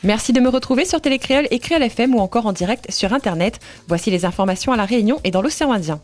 Merci de me retrouver sur Télécréole et Créole FM ou encore en direct sur Internet. Voici les informations à La Réunion et dans l'océan Indien.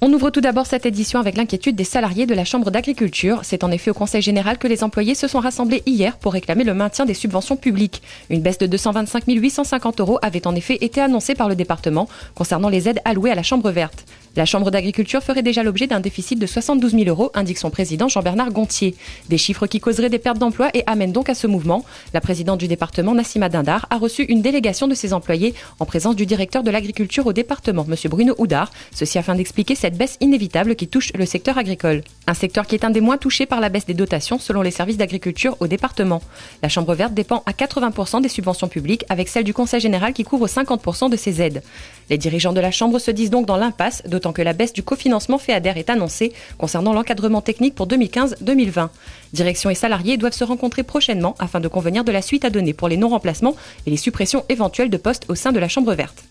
On ouvre tout d'abord cette édition avec l'inquiétude des salariés de la Chambre d'agriculture. C'est en effet au Conseil général que les employés se sont rassemblés hier pour réclamer le maintien des subventions publiques. Une baisse de 225 850 € avait en effet été annoncée par le département concernant les aides allouées à la Chambre verte. La Chambre d'agriculture ferait déjà l'objet d'un déficit de 72 000 €, indique son président Jean-Bernard Gontier. Des chiffres qui causeraient des pertes d'emploi et amènent donc à ce mouvement. La présidente du département, Nassima Dindar, a reçu une délégation de ses employés en présence du directeur de l'agriculture au département, M. Bruno Houdard, ceci afin d'expliquer cette baisse inévitable qui touche le secteur agricole. Un secteur qui est un des moins touchés par la baisse des dotations selon les services d'agriculture au département. La Chambre verte dépend à 80% des subventions publiques avec celle du Conseil général qui couvre 50% de ses aides. Les dirigeants de la Chambre se disent donc dans l'impasse, d'autant que la baisse du cofinancement FEADER est annoncée concernant l'encadrement technique pour 2015-2020. Direction et salariés doivent se rencontrer prochainement afin de convenir de la suite à donner pour les non-remplacements et les suppressions éventuelles de postes au sein de la Chambre verte.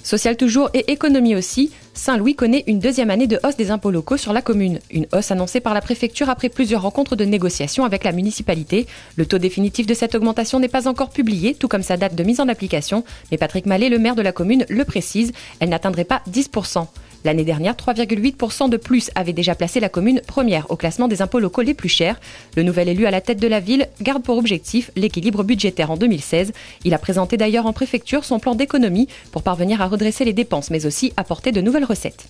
Social toujours et économie aussi, Saint-Louis connaît une deuxième année de hausse des impôts locaux sur la commune. Une hausse annoncée par la préfecture après plusieurs rencontres de négociations avec la municipalité. Le taux définitif de cette augmentation n'est pas encore publié, tout comme sa date de mise en application. Mais Patrick Mallet, le maire de la commune, le précise, elle n'atteindrait pas 10%. L'année dernière, 3,8% de plus avait déjà placé la commune première au classement des impôts locaux les plus chers. Le nouvel élu à la tête de la ville garde pour objectif l'équilibre budgétaire en 2016. Il a présenté d'ailleurs en préfecture son plan d'économie pour parvenir à redresser les dépenses, mais aussi apporter de nouvelles recettes.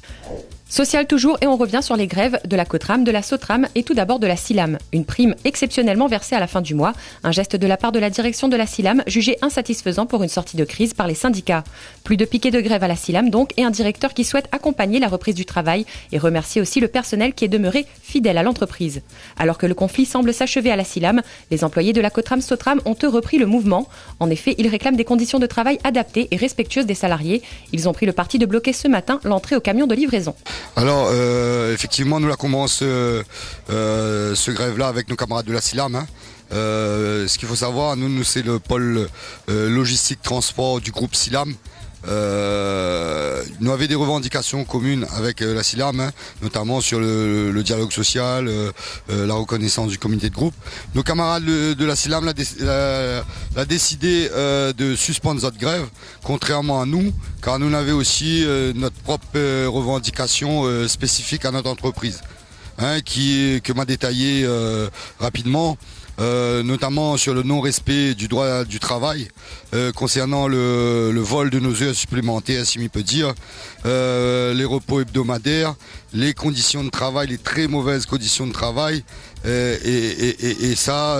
Social toujours et on revient sur les grèves de la Cotram, de la Sotram et tout d'abord de la Silam. Une prime exceptionnellement versée à la fin du mois. Un geste de la part de la direction de la Silam jugé insatisfaisant pour une sortie de crise par les syndicats. Plus de piquets de grève à la Silam donc et un directeur qui souhaite accompagner la reprise du travail et remercier aussi le personnel qui est demeuré fidèle à l'entreprise. Alors que le conflit semble s'achever à la Silam, les employés de la Cotram Sotram ont eux repris le mouvement. En effet, ils réclament des conditions de travail adaptées et respectueuses des salariés. Ils ont pris le parti de bloquer ce matin l'entrée au camion de livraison. Alors, effectivement, nous la commence ce grève-là avec nos camarades de la Silam. Ce qu'il faut savoir, nous c'est le pôle logistique transport du groupe Silam. Nous avions des revendications communes avec la Silam, notamment sur le dialogue social, la reconnaissance du comité de groupe. Nos camarades de la Silam a décidé de suspendre notre grève, contrairement à nous, car nous avons aussi notre propre revendication spécifique à notre entreprise, que m'a détaillé rapidement. Notamment sur le non-respect du droit du travail, concernant le vol de nos heures supplémentaires, si m'y peut dire, les repos hebdomadaires, les conditions de travail, les très mauvaises conditions de travail, et ça,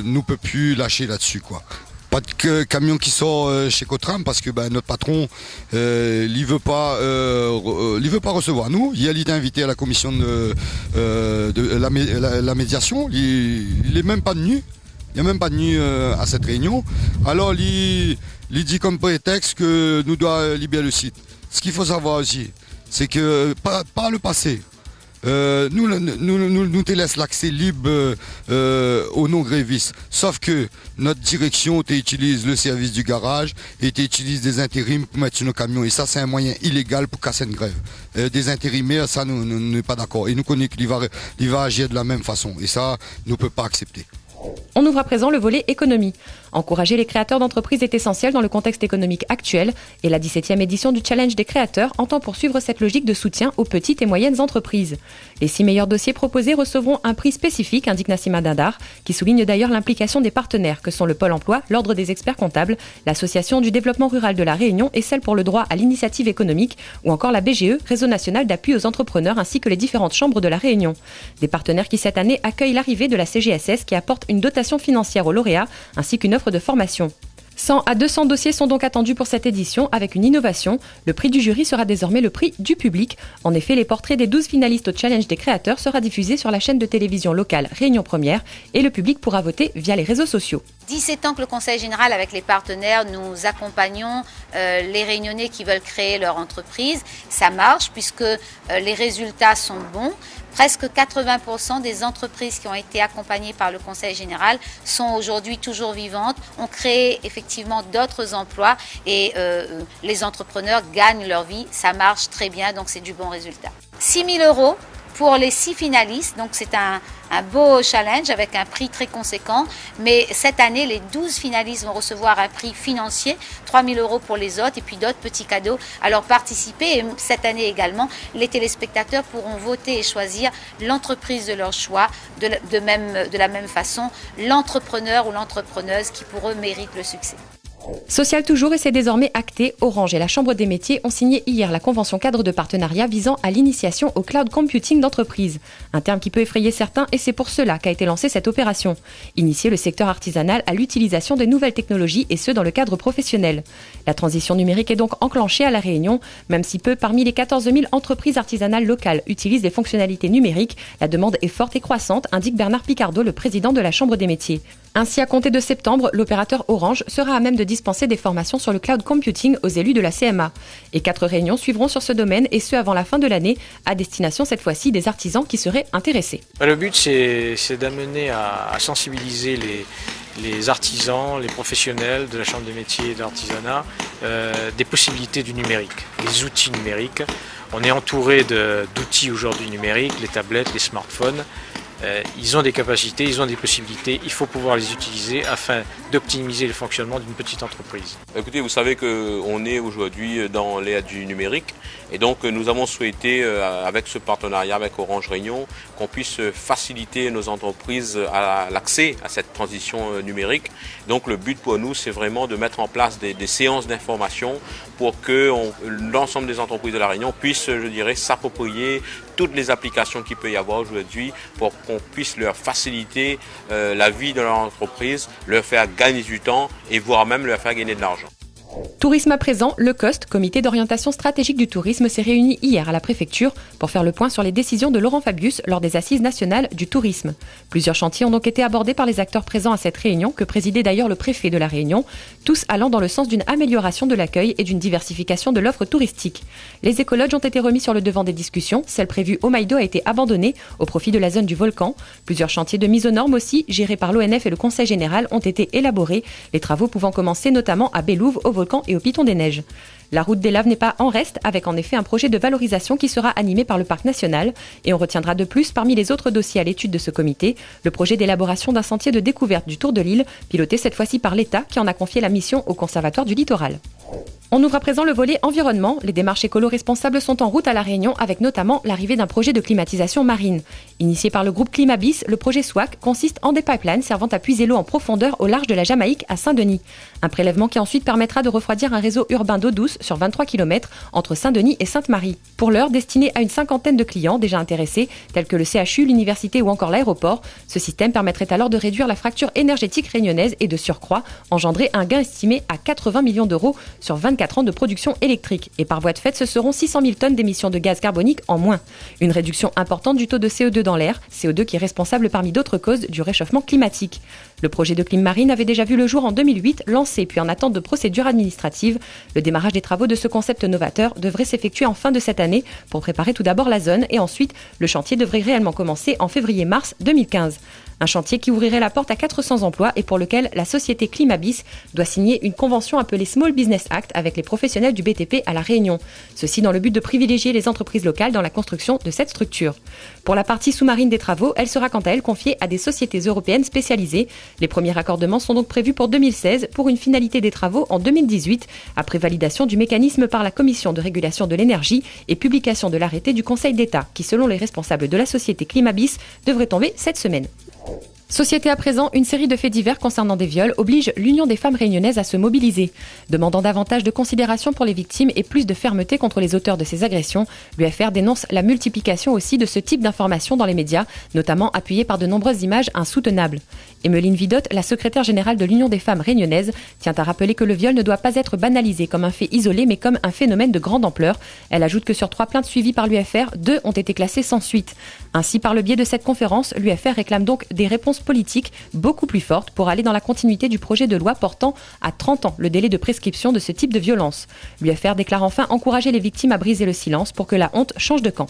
nous peut plus lâcher là-dessus, quoi. Pas de camion qui sort chez Cotram parce que notre patron il veut pas recevoir nous. Il est invité à la commission de la médiation. Il est même pas venu. Il n'est même pas venu à cette réunion. Alors il dit comme prétexte que nous doit libérer le site. Ce qu'il faut savoir aussi, c'est que par le passé, nous te laisse l'accès libre aux non-grévistes. Sauf que notre direction utilise le service du garage et utilise des intérims pour mettre sur nos camions. Et ça, c'est un moyen illégal pour casser une grève. Des intérimaires, ça, nous n'est pas d'accord. Et nous connaissons qu'il va agir de la même façon. Et ça, nous ne pouvons pas accepter. On ouvre à présent le volet économie. Encourager les créateurs d'entreprises est essentiel dans le contexte économique actuel et la 17e édition du Challenge des créateurs entend poursuivre cette logique de soutien aux petites et moyennes entreprises. Les 6 meilleurs dossiers proposés recevront un prix spécifique, indique Nassima Dindar, qui souligne d'ailleurs l'implication des partenaires que sont le Pôle emploi, l'Ordre des experts comptables, l'Association du développement rural de la Réunion et celle pour le droit à l'initiative économique ou encore la BGE, Réseau national d'appui aux entrepreneurs ainsi que les différentes chambres de la Réunion. Des partenaires qui cette année accueillent l'arrivée de la CGSS qui apporte une dotation financière aux lauréats ainsi qu'une offre de formation. 100 à 200 dossiers sont donc attendus pour cette édition avec une innovation. Le prix du jury sera désormais le prix du public. En effet, les portraits des 12 finalistes au Challenge des créateurs sera diffusé sur la chaîne de télévision locale Réunion Première et le public pourra voter via les réseaux sociaux. 17 ans que le Conseil général, avec les partenaires, nous accompagnons les Réunionnais qui veulent créer leur entreprise. Ça marche puisque les résultats sont bons. Presque 80% des entreprises qui ont été accompagnées par le Conseil général sont aujourd'hui toujours vivantes, ont créé effectivement d'autres emplois et les entrepreneurs gagnent leur vie. Ça marche très bien, donc c'est du bon résultat. 6 000 € pour les 6 finalistes. Donc c'est un beau challenge avec un prix très conséquent. Mais cette année, les 12 finalistes vont recevoir un prix financier, 3 000 € pour les autres et puis d'autres petits cadeaux. Alors participez. Et cette année également, les téléspectateurs pourront voter et choisir l'entreprise de leur choix. De la même façon, l'entrepreneur ou l'entrepreneuse qui pour eux mérite le succès. Social toujours, et c'est désormais acté. Orange et la Chambre des métiers ont signé hier la convention cadre de partenariat visant à l'initiation au cloud computing d'entreprise. Un terme qui peut effrayer certains, et c'est pour cela qu'a été lancée cette opération. Initier le secteur artisanal à l'utilisation des nouvelles technologies, et ce dans le cadre professionnel. La transition numérique est donc enclenchée à La Réunion. Même si peu parmi les 14 000 entreprises artisanales locales utilisent des fonctionnalités numériques, la demande est forte et croissante, indique Bernard Picardo, le président de la Chambre des métiers. Ainsi, à compter de septembre, l'opérateur Orange sera à même de dispenser des formations sur le cloud computing aux élus de la CMA. Et 4 réunions suivront sur ce domaine, et ce avant la fin de l'année, à destination cette fois-ci des artisans qui seraient intéressés. Le but, c'est d'amener à sensibiliser les artisans, les professionnels de la Chambre des métiers et de l'artisanat des possibilités du numérique, des outils numériques. On est entouré d'outils aujourd'hui numériques, les tablettes, les smartphones. Ils ont des capacités, ils ont des possibilités, il faut pouvoir les utiliser afin d'optimiser le fonctionnement d'une petite entreprise. Écoutez, vous savez qu'on est aujourd'hui dans l'ère du numérique et donc nous avons souhaité, avec ce partenariat avec Orange Réunion, qu'on puisse faciliter nos entreprises à l'accès à cette transition numérique. Donc le but pour nous, c'est vraiment de mettre en place des séances d'information pour que l'ensemble des entreprises de La Réunion puissent, je dirais, s'approprier toutes les applications qu'il peut y avoir aujourd'hui pour qu'on puisse leur faciliter la vie de leur entreprise, leur faire gagner du temps et voire même leur faire gagner de l'argent. Tourisme à présent, le COST, Comité d'orientation stratégique du tourisme, s'est réuni hier à la préfecture pour faire le point sur les décisions de Laurent Fabius lors des assises nationales du tourisme. Plusieurs chantiers ont donc été abordés par les acteurs présents à cette réunion, que présidait d'ailleurs le préfet de la Réunion, tous allant dans le sens d'une amélioration de l'accueil et d'une diversification de l'offre touristique. Les écologes ont été remis sur le devant des discussions. Celle prévue au Maïdo a été abandonnée au profit de la zone du volcan. Plusieurs chantiers de mise aux normes aussi, gérés par l'ONF et le Conseil général, ont été élaborés, les travaux pouvant commencer notamment à Bélouve, au volcan et au Piton des Neiges. La route des Laves n'est pas en reste, avec en effet un projet de valorisation qui sera animé par le Parc national. Et on retiendra de plus, parmi les autres dossiers à l'étude de ce comité, le projet d'élaboration d'un sentier de découverte du Tour de l'Île, piloté cette fois-ci par l'État, qui en a confié la mission au Conservatoire du littoral. On ouvre à présent le volet environnement. Les démarches écolo-responsables sont en route à La Réunion, avec notamment l'arrivée d'un projet de climatisation marine. Initié par le groupe Climabis, le projet SWAC consiste en des pipelines servant à puiser l'eau en profondeur au large de la Jamaïque à Saint-Denis. Un prélèvement qui ensuite permettra de refroidir un réseau urbain d'eau douce sur 23 km entre Saint-Denis et Sainte-Marie. Pour l'heure, destiné à une 50aine de clients déjà intéressés, tels que le CHU, l'université ou encore l'aéroport. Ce système permettrait alors de réduire la fracture énergétique réunionnaise et de surcroît engendrer un gain estimé à 80 millions d'euros sur 24 ans de production électrique. Et par voie de fait, ce seront 600 000 tonnes d'émissions de gaz carbonique en moins. Une réduction importante du taux de CO2 dans l'air, CO2 qui est responsable parmi d'autres causes du réchauffement climatique. Le projet de Climmarine avait déjà vu le jour en 2008, lancé puis en attente de procédures administratives. Le démarrage des travaux de ce concept novateur devrait s'effectuer en fin de cette année pour préparer tout d'abord la zone et ensuite le chantier devrait réellement commencer en février-mars 2015. Un chantier qui ouvrirait la porte à 400 emplois et pour lequel la société Climabis doit signer une convention appelée Small Business Act avec les professionnels du BTP à La Réunion. Ceci dans le but de privilégier les entreprises locales dans la construction de cette structure. Pour la partie sous-marine des travaux, elle sera quant à elle confiée à des sociétés européennes spécialisées. Les premiers raccordements sont donc prévus pour 2016 pour une finalité des travaux en 2018, après validation du mécanisme par la Commission de régulation de l'énergie et publication de l'arrêté du Conseil d'État, qui selon les responsables de la société Climabis devrait tomber cette semaine. Société à présent, une série de faits divers concernant des viols oblige l'Union des femmes réunionnaises à se mobiliser. Demandant davantage de considération pour les victimes et plus de fermeté contre les auteurs de ces agressions, l'UFR dénonce la multiplication aussi de ce type d'informations dans les médias, notamment appuyée par de nombreuses images insoutenables. Emmeline Vidotte, la secrétaire générale de l'Union des femmes réunionnaises, tient à rappeler que le viol ne doit pas être banalisé comme un fait isolé mais comme un phénomène de grande ampleur. Elle ajoute que sur 3 plaintes suivies par l'UFR, 2 ont été classées sans suite. Ainsi, par le biais de cette conférence, l'UFR réclame donc des réponses politiques beaucoup plus fortes pour aller dans la continuité du projet de loi portant à 30 ans le délai de prescription de ce type de violence. L'UFR déclare enfin encourager les victimes à briser le silence pour que la honte change de camp.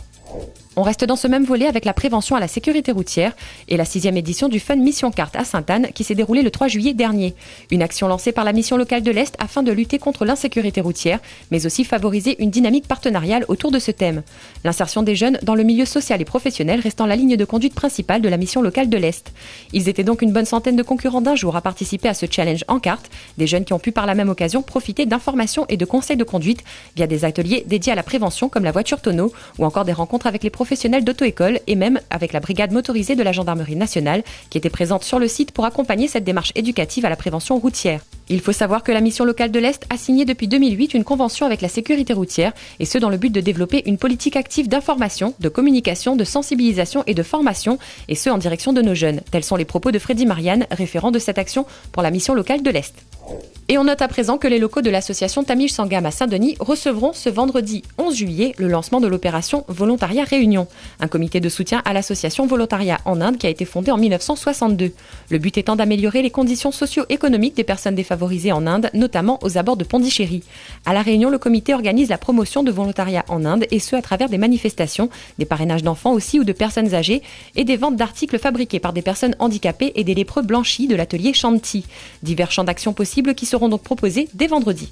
On reste dans ce même volet avec la prévention à la sécurité routière et la 6e édition du Fun Mission Carte à Sainte-Anne qui s'est déroulée le 3 juillet dernier. Une action lancée par la mission locale de l'Est afin de lutter contre l'insécurité routière, mais aussi favoriser une dynamique partenariale autour de ce thème. L'insertion des jeunes dans le milieu social et professionnel restant la ligne de conduite principale de la mission locale de l'Est. Ils étaient donc une bonne centaine de concurrents d'un jour à participer à ce challenge en carte, des jeunes qui ont pu par la même occasion profiter d'informations et de conseils de conduite via des ateliers dédiés à la prévention comme la voiture tonneau ou encore des rencontres avec les professionnels d'auto-école et même avec la brigade motorisée de la gendarmerie nationale qui était présente sur le site pour accompagner cette démarche éducative à la prévention routière. Il faut savoir que la mission locale de l'Est a signé depuis 2008 une convention avec la sécurité routière et ce dans le but de développer une politique active d'information, de communication, de sensibilisation et de formation et ce en direction de nos jeunes. Tels sont les propos de Freddy Marianne, référent de cette action pour la mission locale de l'Est. Et on note à présent que les locaux de l'association Tamil Sangam à Saint-Denis recevront ce vendredi 11 juillet le lancement de l'opération Volontariat Réunion, un comité de soutien à l'association Volontariat en Inde qui a été fondée en 1962. Le but étant d'améliorer les conditions socio-économiques des personnes défavorisées en Inde, notamment aux abords de Pondichéry. À La Réunion, le comité organise la promotion de volontariat en Inde et ce à travers des manifestations, des parrainages d'enfants aussi ou de personnes âgées et des ventes d'articles fabriqués par des personnes handicapées et des lépreux blanchis de l'atelier Shanti. Divers champs d'action possibles qui seront donc proposés dès vendredi.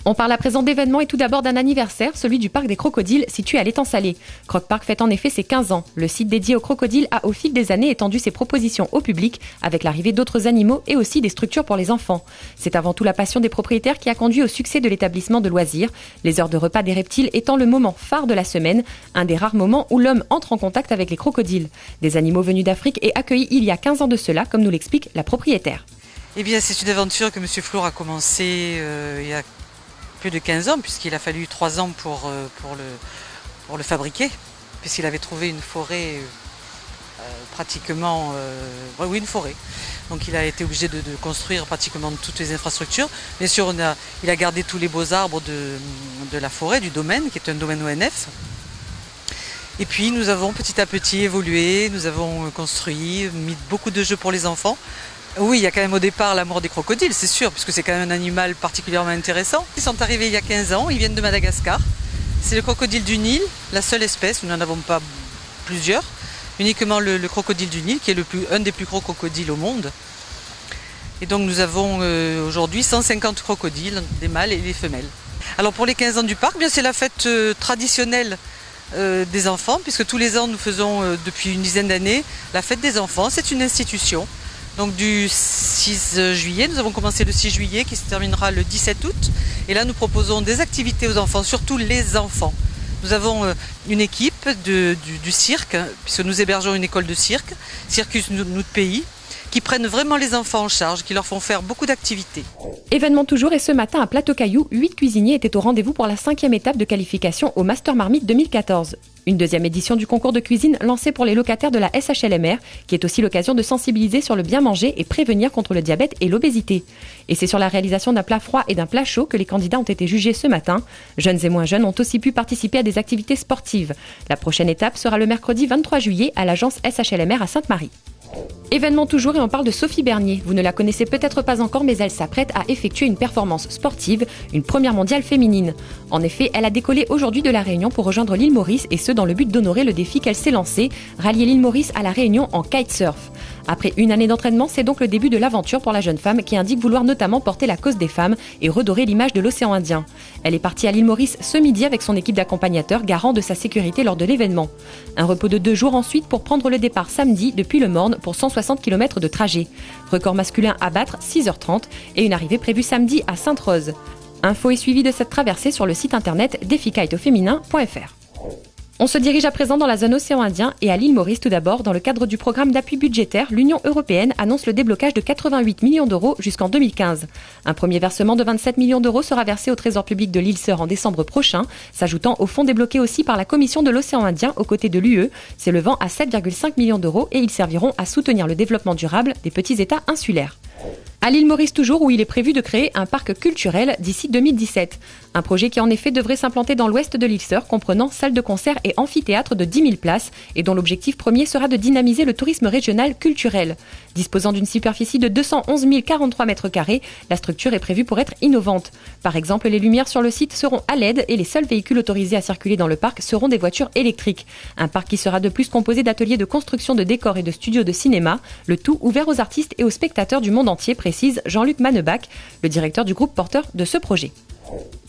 On parle à présent d'événements et tout d'abord d'un anniversaire, celui du parc des crocodiles situé à l'Étang Salé. Croc Park fête en effet ses 15 ans. Le site dédié aux crocodiles a au fil des années étendu ses propositions au public avec l'arrivée d'autres animaux et aussi des structures pour les enfants. C'est avant tout la passion des propriétaires qui a conduit au succès de l'établissement de loisirs, les heures de repas des reptiles étant le moment phare de la semaine, un des rares moments où l'homme entre en contact avec les crocodiles. Des animaux venus d'Afrique et accueillis il y a 15 ans de cela, comme nous l'explique la propriétaire. Eh bien, c'est une aventure que M. Flour a commencé il y a plus de 15 ans, puisqu'il a fallu 3 ans pour le fabriquer, puisqu'il avait trouvé une forêt une forêt. Donc il a été obligé de construire pratiquement toutes les infrastructures. Bien sûr, il a gardé tous les beaux arbres de la forêt, du domaine, qui est un domaine ONF. Et puis nous avons petit à petit évolué, nous avons construit, mis beaucoup de jeux pour les enfants. Oui, il y a quand même au départ l'amour des crocodiles, c'est sûr, puisque c'est quand même un animal particulièrement intéressant. Ils sont arrivés il y a 15 ans, ils viennent de Madagascar. C'est le crocodile du Nil, la seule espèce, nous n'en avons pas plusieurs. Uniquement le crocodile du Nil, qui est un des plus gros crocodiles au monde. Et donc nous avons aujourd'hui 150 crocodiles, des mâles et des femelles. Alors pour les 15 ans du parc, bien c'est la fête traditionnelle des enfants, puisque tous les ans nous faisons depuis une dizaine d'années la fête des enfants, c'est une institution. Donc du 6 juillet, nous avons commencé le 6 juillet qui se terminera le 17 août. Et là nous proposons des activités aux enfants, surtout les enfants. Nous avons une équipe du cirque, puisque nous hébergeons une école de cirque, Circus Nous Pays, qui prennent vraiment les enfants en charge, qui leur font faire beaucoup d'activités. Événement toujours et ce matin à Plateau-Caillou, 8 cuisiniers étaient au rendez-vous pour la 5e étape de qualification au Master Marmite 2014. Une deuxième édition du concours de cuisine lancée pour les locataires de la SHLMR, qui est aussi l'occasion de sensibiliser sur le bien manger et prévenir contre le diabète et l'obésité. Et c'est sur la réalisation d'un plat froid et d'un plat chaud que les candidats ont été jugés ce matin. Jeunes et moins jeunes ont aussi pu participer à des activités sportives. La prochaine étape sera le mercredi 23 juillet à l'agence SHLMR à Sainte-Marie. Événement toujours et on parle de Sophie Bernier. Vous ne la connaissez peut-être pas encore mais elle s'apprête à effectuer une performance sportive, une première mondiale féminine. En effet, elle a décollé aujourd'hui de La Réunion pour rejoindre l'île Maurice et ce dans le but d'honorer le défi qu'elle s'est lancé, rallier l'île Maurice à La Réunion en kitesurf. Après une année d'entraînement, c'est donc le début de l'aventure pour la jeune femme qui indique vouloir notamment porter la cause des femmes et redorer l'image de l'océan Indien. Elle est partie à l'île Maurice ce midi avec son équipe d'accompagnateurs garant de sa sécurité lors de l'événement. Un repos de 2 jours ensuite pour prendre le départ samedi depuis Le Morne pour 160 km de trajet. Record masculin à battre, 6h30 et une arrivée prévue samedi à Sainte-Rose. Info et suivi de cette traversée sur le site internet défikiteauféminin.fr. On se dirige à présent dans la zone océan Indien et à l'île Maurice tout d'abord. Dans le cadre du programme d'appui budgétaire, l'Union européenne annonce le déblocage de 88 millions d'euros jusqu'en 2015. Un premier versement de 27 millions d'euros sera versé au trésor public de l'île Sœur en décembre prochain, s'ajoutant aux fonds débloqués aussi par la Commission de l'océan Indien aux côtés de l'UE, s'élevant à 7,5 millions d'euros et ils serviront à soutenir le développement durable des petits États insulaires. À l'île Maurice toujours, où il est prévu de créer un parc culturel d'ici 2017. Un projet qui en effet devrait s'implanter dans l'ouest de l'île Sœur, comprenant salle de concert et amphithéâtre de 10 000 places, et dont l'objectif premier sera de dynamiser le tourisme régional culturel. Disposant d'une superficie de 211 043 m², la structure est prévue pour être innovante. Par exemple, les lumières sur le site seront à LED et les seuls véhicules autorisés à circuler dans le parc seront des voitures électriques. Un parc qui sera de plus composé d'ateliers de construction de décors et de studios de cinéma, le tout ouvert aux artistes et aux spectateurs du monde entier, précise Jean-Luc Mannebach, le directeur du groupe porteur de ce projet.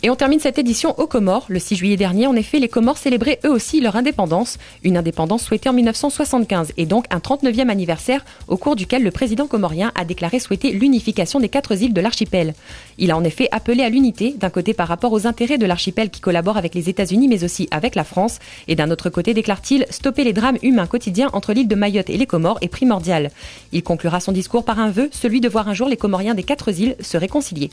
Et on termine cette édition aux Comores. Le 6 juillet dernier, en effet, les Comores célébraient eux aussi leur indépendance. Une indépendance souhaitée en 1975 et donc un 39e anniversaire au cours duquel le président comorien a déclaré souhaiter l'unification des 4 îles de l'archipel. Il a en effet appelé à l'unité, d'un côté par rapport aux intérêts de l'archipel qui collabore avec les États-Unis mais aussi avec la France, et d'un autre côté, déclare-t-il, stopper les drames humains quotidiens entre l'île de Mayotte et les Comores est primordial. Il conclura son discours par un vœu, celui de voir un jour les Comoriens des 4 îles se réconcilier.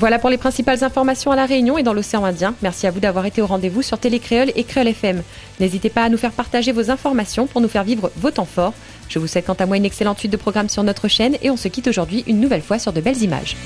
Voilà pour les principales informations à La Réunion et dans l'océan Indien. Merci à vous d'avoir été au rendez-vous sur Télécréole et Créole FM. N'hésitez pas à nous faire partager vos informations pour nous faire vivre vos temps forts. Je vous souhaite quant à moi une excellente suite de programmes sur notre chaîne et on se quitte aujourd'hui une nouvelle fois sur de belles images.